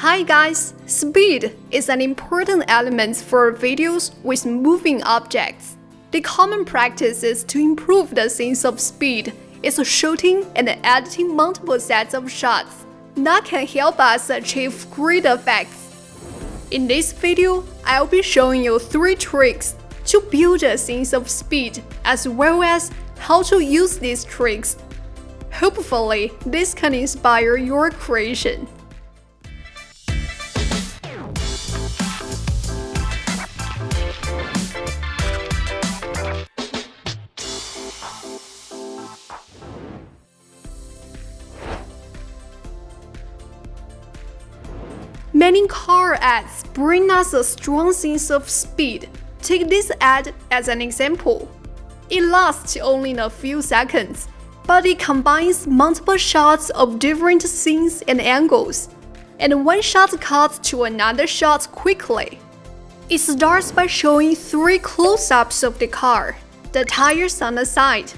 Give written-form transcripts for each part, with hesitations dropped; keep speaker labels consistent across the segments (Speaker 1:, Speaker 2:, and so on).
Speaker 1: Hi guys! Speed is an important element for videos with moving objects. The common practice is to improve the sense of speed is shooting and editing multiple sets of shots that can help us achieve great effects. In this video, I'll be showing you 3 tricks to build a sense of speed as well as how to use these tricks. Hopefully, this can inspire your creation. Many car ads bring us a strong sense of speed. Take this ad as an example. It lasts only a few seconds, but it combines multiple shots of different scenes and angles, and one shot cuts to another shot quickly. It starts by showing 3 close-ups of the car, the tires on the side,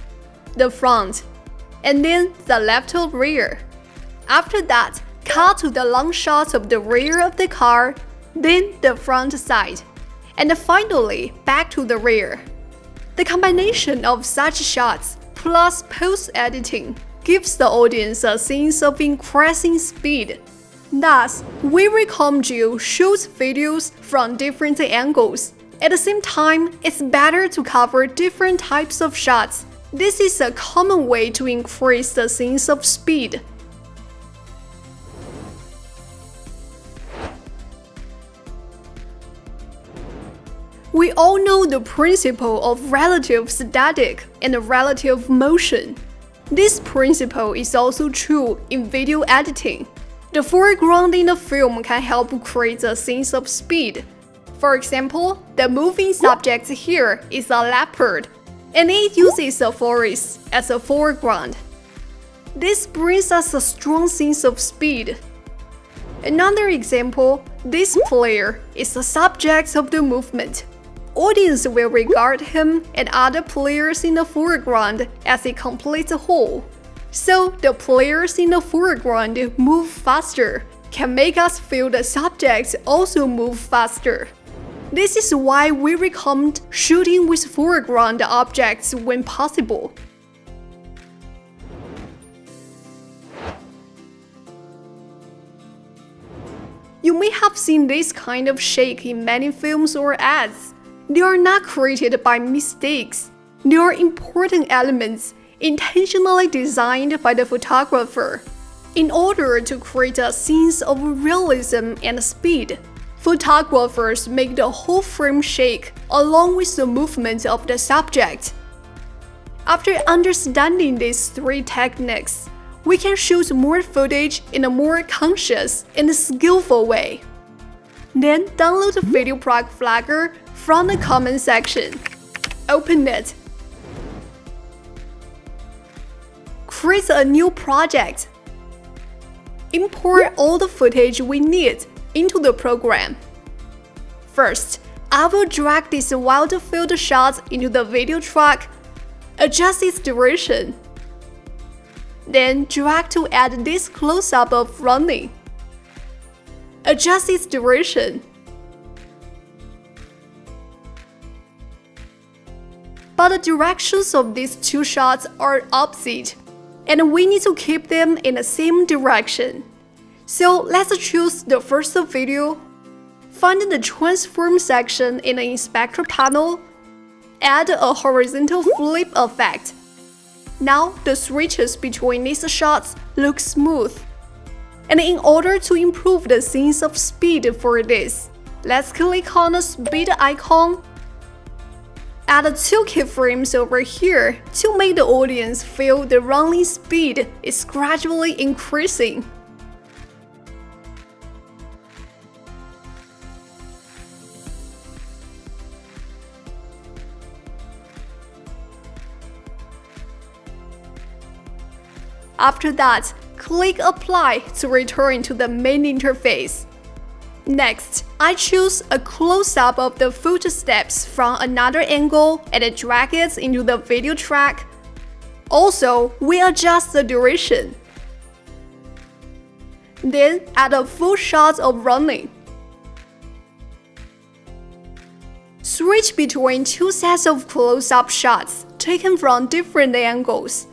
Speaker 1: the front, and then the left or rear. After that, cut to the long shot of the rear of the car, then the front side, and finally back to the rear. The combination of such shots plus post-editing gives the audience a sense of increasing speed. Thus, we recommend you shoot videos from different angles. At the same time, it's better to cover different types of shots. This is a common way to increase the sense of speed. We all know the principle of relative static and relative motion. This principle is also true in video editing. The foreground in the film can help create a sense of speed. For example, the moving subject here is a leopard, and it uses a forest as a foreground. This brings us a strong sense of speed. Another example, this player is the subject of the movement. Audience will regard him and other players in the foreground as a complete whole. So the players in the foreground move faster can make us feel the subjects also move faster. This is why we recommend shooting with foreground objects when possible. You may have seen this kind of shake in many films or ads. They are not created by mistakes. They are important elements intentionally designed by the photographer. In order to create a sense of realism and speed, photographers make the whole frame shake along with the movement of the subject. After understanding these 3 techniques, we can shoot more footage in a more conscious and skillful way. Then download VideoProc Vlogger from the comment section. Open it. Create a new project. Import all the footage we need into the program. First, I will drag this wild field shot into the VideoProc, adjust its duration. Then drag to add this close-up of running. Adjust its duration. But the directions of these 2 shots are opposite, and we need to keep them in the same direction. So let's choose the first video. Find the transform section in the inspector panel. Add a horizontal flip effect. Now the switches between these shots look smooth. And in order to improve the sense of speed for this, let's click on the speed icon. Add 2 keyframes over here to make the audience feel the running speed is gradually increasing. After that, click Apply to return to the main interface. Next, I choose a close-up of the footsteps from another angle and drag it into the video track. Also, we adjust the duration. Then add a full shot of running. Switch between two sets of close-up shots taken from different angles.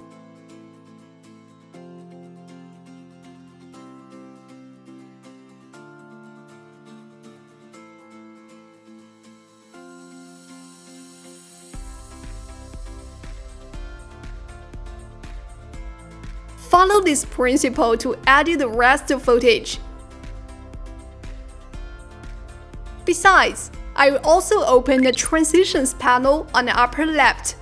Speaker 1: Follow this principle to edit the rest of footage. Besides, I will also open the Transitions panel on the upper left.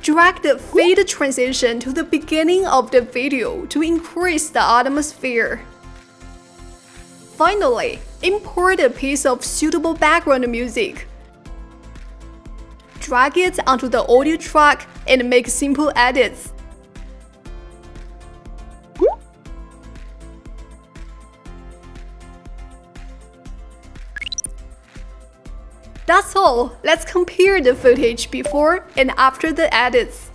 Speaker 1: Drag the fade transition to the beginning of the video to increase the atmosphere. Finally, import a piece of suitable background music. Drag it onto the audio track and make simple edits. That's all. Let's compare the footage before and after the edits.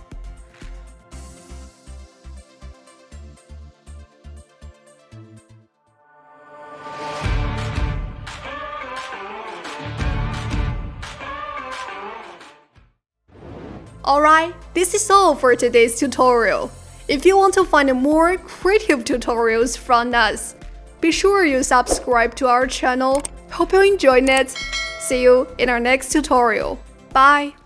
Speaker 1: Alright, this is all for today's tutorial. If you want to find more creative tutorials from us, be sure you subscribe to our channel. Hope you enjoyed it. See you in our next tutorial. Bye!